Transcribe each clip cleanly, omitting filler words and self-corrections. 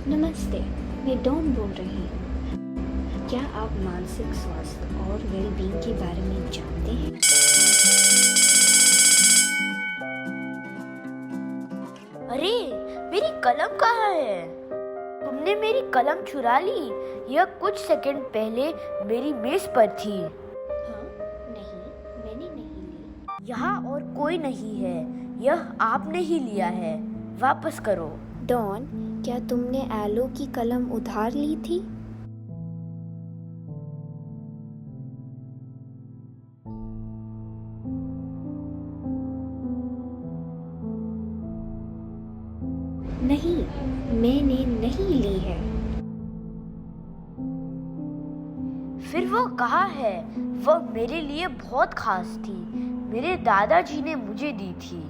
नमस्ते, मैं डॉन बोल रही हूँ। क्या आप मानसिक स्वास्थ्य और वेलबींग के बारे में जानते हैं? अरे, मेरी कलम कहाँ है? तुमने मेरी कलम चुरा ली। यह कुछ सेकंड पहले मेरी मेज पर थी। हाँ, नहीं, मैंने नहीं ली। यहाँ और कोई नहीं है। यह आपने ही लिया है। वापस करो। डॉन, क्या तुमने एलो की कलम उधार ली थी? नहीं, मैंने नहीं ली है। फिर वो कहाँ है? वह मेरे लिए बहुत खास थी। मेरे दादाजी ने मुझे दी थी।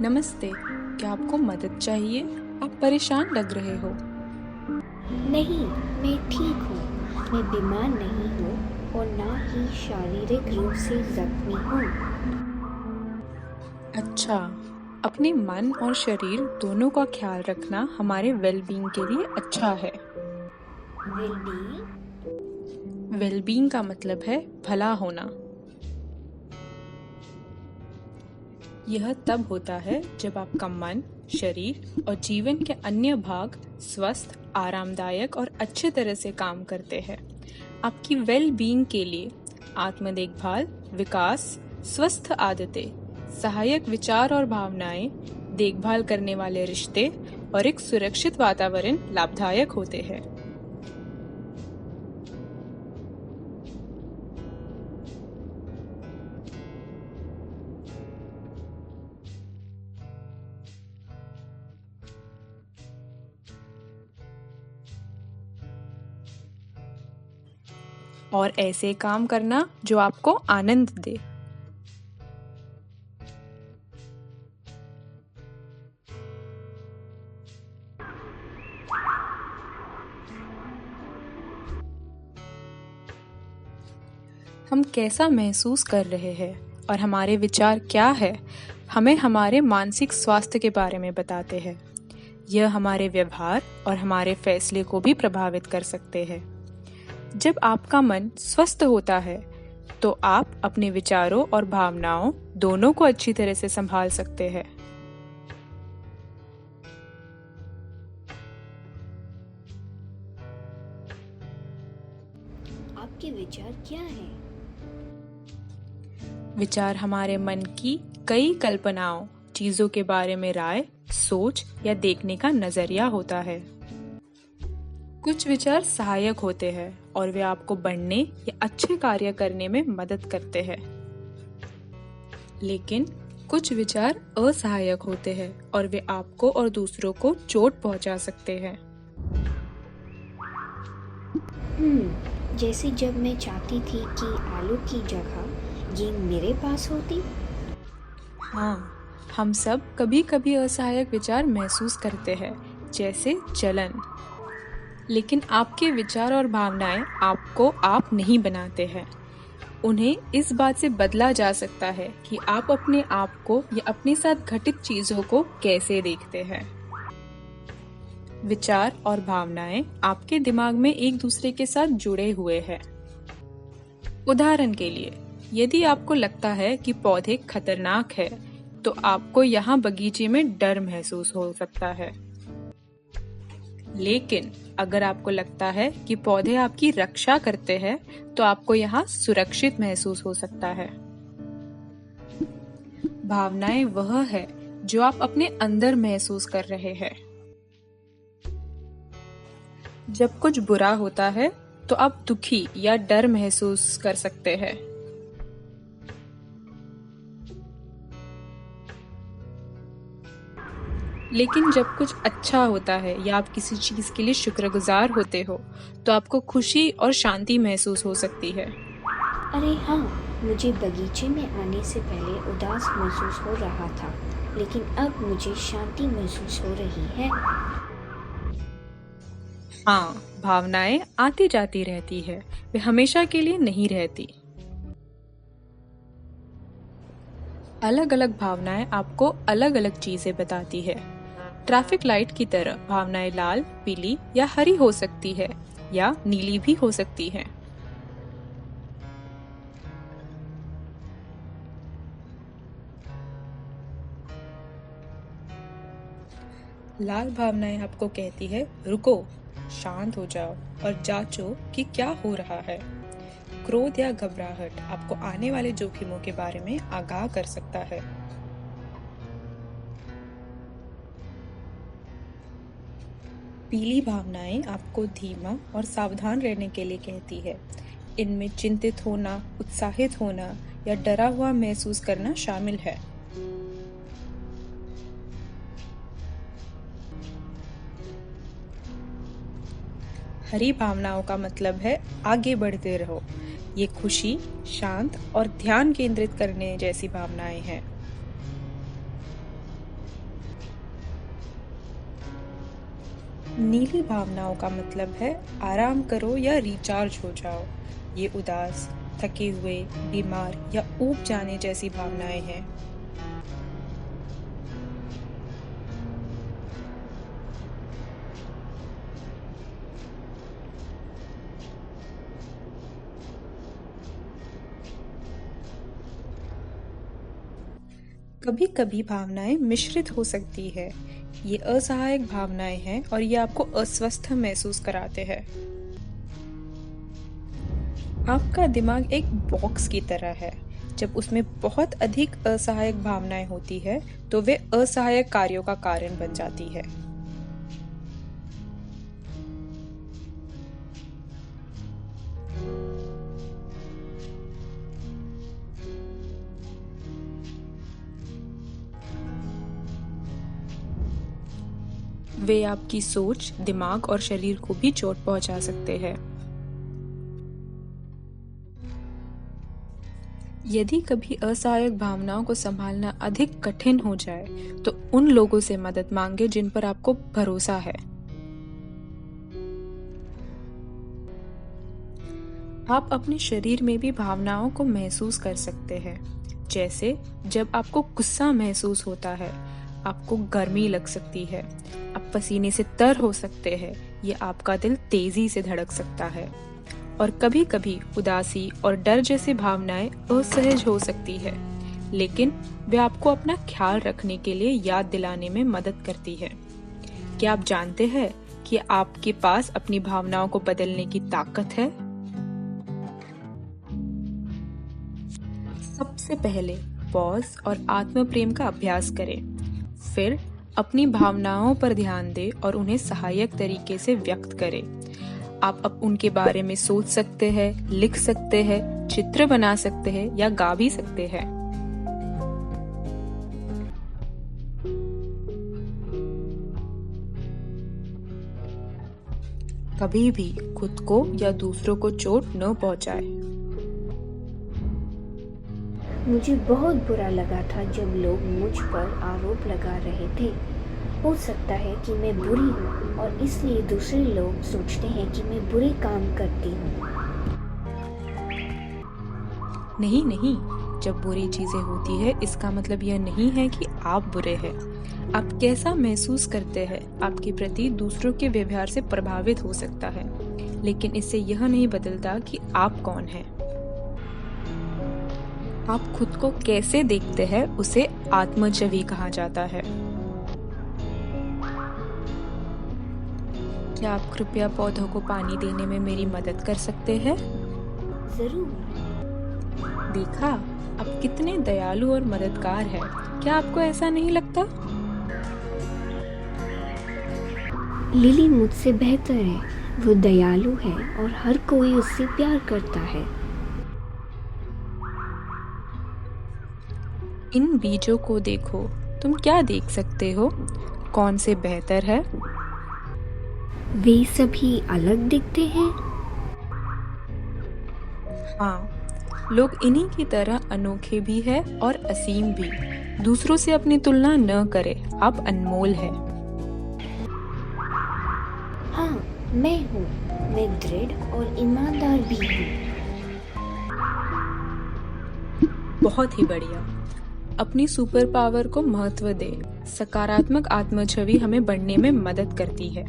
नमस्ते, क्या आपको मदद चाहिए? आप परेशान लग रहे हो। नहीं, मैं ठीक हूँ। मैं बीमार नहीं हूँ और ना ही शारीरिक रूप से जख्मी हूँ। अच्छा, अपने मन और शरीर दोनों का ख्याल रखना हमारे वेलबींग के लिए अच्छा है। वेलबींग? वेलबींग का मतलब है भला होना। यह तब होता है जब आपका मन, शरीर और जीवन के अन्य भाग स्वस्थ, आरामदायक और अच्छे तरह से काम करते हैं। आपकी वेल बीइंग के लिए आत्म देखभाल, विकास, स्वस्थ आदतें, सहायक विचार और भावनाएं, देखभाल करने वाले रिश्ते और एक सुरक्षित वातावरण लाभदायक होते हैं। और ऐसे काम करना जो आपको आनंद दे। हम कैसा महसूस कर रहे हैं और हमारे विचार क्या है, हमें हमारे मानसिक स्वास्थ्य के बारे में बताते हैं। यह हमारे व्यवहार और हमारे फैसले को भी प्रभावित कर सकते हैं। जब आपका मन स्वस्थ होता है, तो आप अपने विचारों और भावनाओं दोनों को अच्छी तरह से संभाल सकते हैं। आपके विचार क्या हैं? विचार हमारे मन की कई कल्पनाओं, चीजों के बारे में राय, सोच या देखने का नजरिया होता है। कुछ विचार सहायक होते हैं और वे आपको बढ़ने या अच्छे कार्य करने में मदद करते हैं। लेकिन कुछ विचार असहायक होते हैं और वे आपको और दूसरों को चोट पहुंचा सकते हैं। जैसे जब मैं चाहती थी कि आलू की जगह गेंद मेरे पास होती। हाँ, हम सब कभी कभी असहायक विचार महसूस करते हैं, जैसे जलन। लेकिन आपके विचार और भावनाएं आपको आप नहीं बनाते हैं। उन्हें इस बात से बदला जा सकता है कि आप अपने आप को या अपने साथ घटित चीजों को कैसे देखते हैं। विचार और भावनाएं आपके दिमाग में एक दूसरे के साथ जुड़े हुए हैं। उदाहरण के लिए, यदि आपको लगता है कि पौधे खतरनाक है, तो आपको यहाँ बगीचे में डर महसूस हो सकता है। लेकिन अगर आपको लगता है कि पौधे आपकी रक्षा करते हैं, तो आपको यहाँ सुरक्षित महसूस हो सकता है। भावनाएं वह है जो आप अपने अंदर महसूस कर रहे हैं। जब कुछ बुरा होता है, तो आप दुखी या डर महसूस कर सकते हैं। लेकिन जब कुछ अच्छा होता है या आप किसी चीज़ के लिए शुक्रगुजार होते हो तो आपको खुशी और शांति महसूस हो सकती है। अरे हाँ, मुझे बगीचे में आने से पहले उदास महसूस हो रहा था, लेकिन अब मुझे शांति महसूस हो रही है। हाँ, भावनाएं आती जाती रहती है, वे हमेशा के लिए नहीं रहती। अलग अलग भावनाएं आपको अलग अलग चीजें बताती है। ट्रैफिक लाइट की तरह भावनाएं लाल, पीली या हरी हो सकती है या नीली भी हो सकती है। लाल भावनाएं आपको कहती है रुको, शांत हो जाओ और जांचो कि क्या हो रहा है। क्रोध या घबराहट आपको आने वाले जोखिमों के बारे में आगाह कर सकता है। पीली भावनाएं आपको धीमा और सावधान रहने के लिए कहती है। इनमें चिंतित होना, उत्साहित होना या डरा हुआ महसूस करना शामिल है। हरी भावनाओं का मतलब है आगे बढ़ते रहो। ये खुशी, शांत और ध्यान केंद्रित करने जैसी भावनाएं हैं। नीली भावनाओं का मतलब है आराम करो या रिचार्ज हो जाओ। ये उदास, थके हुए, बीमार या ऊब जाने जैसी भावनाएं हैं। कभी कभी भावनाएं मिश्रित हो सकती है। ये असहायक भावनाएं हैं और ये आपको अस्वस्थ महसूस कराते हैं। आपका दिमाग एक बॉक्स की तरह है। जब उसमें बहुत अधिक असहायक भावनाएं होती है तो वे असहायक कार्यों का कारण बन जाती है। वे आपकी सोच, दिमाग और शरीर को भी चोट पहुंचा सकते हैं। यदि कभी असहायक भावनाओं को संभालना अधिक कठिन हो जाए तो उन लोगों से मदद मांगे जिन पर आपको भरोसा है। आप अपने शरीर में भी भावनाओं को महसूस कर सकते हैं। जैसे जब आपको गुस्सा महसूस होता है, आपको गर्मी लग सकती है, आप पसीने से तर हो सकते हैं, ये आपका दिल तेजी से धड़क सकता है। और कभी कभी उदासी और डर जैसी भावनाएं असहज हो सकती है, लेकिन वे आपको अपना ख्याल रखने के लिए याद दिलाने में मदद करती है। क्या आप जानते हैं कि आपके पास अपनी भावनाओं को बदलने की ताकत है? सबसे पहले पॉज और आत्म प्रेम का अभ्यास करें। फिर अपनी भावनाओं पर ध्यान दें और उन्हें सहायक तरीके से व्यक्त करें। आप अब उनके बारे में सोच सकते हैं, लिख सकते हैं, चित्र बना सकते हैं या गा भी सकते हैं। कभी भी खुद को या दूसरों को चोट न पहुंचाए। मुझे बहुत बुरा लगा था जब लोग मुझ पर आरोप लगा रहे थे। हो सकता है कि मैं बुरी हूँ और इसलिए दूसरे लोग सोचते हैं कि मैं बुरे काम करती हूँ। नहीं नहीं, जब बुरी चीजें होती है इसका मतलब यह नहीं है कि आप बुरे हैं। आप कैसा महसूस करते हैं आपके प्रति दूसरों के व्यवहार से प्रभावित हो सकता है, लेकिन इससे यह नहीं बदलता कि आप कौन हैं। आप खुद को कैसे देखते हैं उसे आत्मछवि कहा जाता है। क्या आप कृपया पौधों को पानी देने में मेरी मदद कर सकते हैं? जरूर। देखा, आप कितने दयालु और मददगार हैं। क्या आपको ऐसा नहीं लगता? लिली मुझसे बेहतर है। वो दयालु है और हर कोई उससे प्यार करता है। इन बीजों को देखो। तुम क्या देख सकते हो? कौन से बेहतर है? वे सभी अलग दिखते हैं। हाँ, लोग इन्हीं की तरह अनोखे भी है और असीम भी। दूसरों से अपनी तुलना न करें, आप अनमोल है। हाँ, मैं हूँ। मैं दृढ़ और ईमानदार भी हूँ। बहुत ही बढ़िया। अपनी सुपर पावर को महत्व दे। सकारात्मक आत्मछवि हमें बढ़ने में मदद करती है।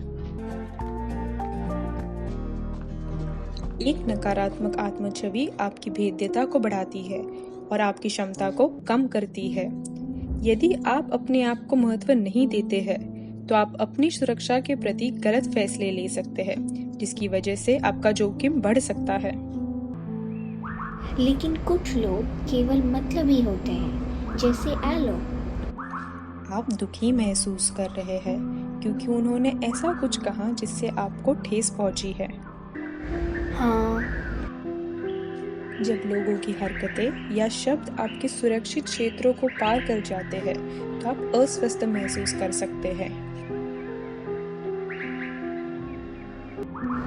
एक नकारात्मक आत्मछवि आपकी भेद्यता को बढ़ाती है और आपकी क्षमता को कम करती है। यदि आप अपने आप को महत्व नहीं देते हैं, तो आप अपनी सुरक्षा के प्रति गलत फैसले ले सकते हैं, जिसकी वजह से आपका जोखिम बढ़ सकता है। लेकिन कुछ लोग केवल मतलबी होते हैं, जैसे एलो। आप दुखी महसूस कर रहे हैं क्योंकि उन्होंने ऐसा कुछ कहा जिससे आपको ठेस पहुंची है। हाँ, जब लोगों की हरकतें या शब्द आपके सुरक्षित क्षेत्रों को पार कर जाते हैं, तो आप अस्वस्थ महसूस कर सकते हैं।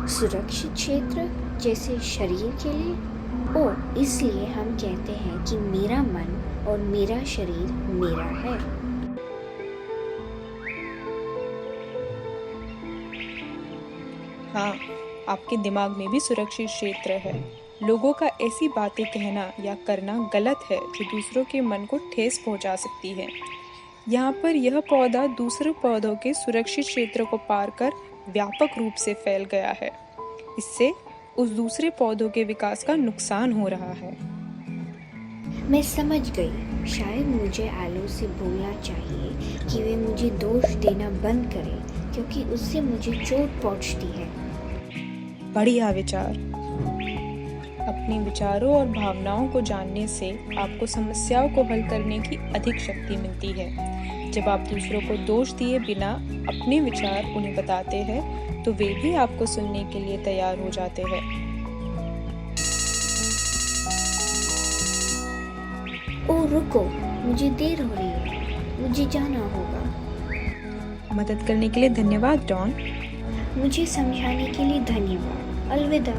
सुरक्षित क्षेत्र जैसे शरीर के लिए। इसलिए हम कहते हैं कि मेरा मन और मेरा शरीर मेरा है। हाँ, आपके दिमाग में भी सुरक्षित क्षेत्र है। लोगों का ऐसी बातें कहना या करना गलत है जो दूसरों के मन को ठेस पहुंचा सकती है। यहाँ पर यह पौधा दूसरे पौधों के सुरक्षित क्षेत्र को पार कर व्यापक रूप से फैल गया है। इससे उस दूसरे पौधों के विकास का नुकसान हो रहा है। मैं समझ गई। शायद मुझे एलो से बोलना चाहिए कि वे मुझे दोष देना बंद करें, क्योंकि उससे मुझे चोट पहुंचती है। बढ़िया विचार। अपने विचारों और भावनाओं को जानने से आपको समस्याओं को हल करने की अधिक शक्ति मिलती है। जब आप दूसरों को दोष दिए बिना अपने विचार उन्हें बताते हैं, तो वे भी आपको सुनने के लिए तैयार हो जाते हैं। ओह रुको, मुझे देर हो रही है। मुझे जाना होगा। मदद करने के लिए धन्यवाद डॉन। मुझे समझाने के लिए धन्यवाद। अलविदा।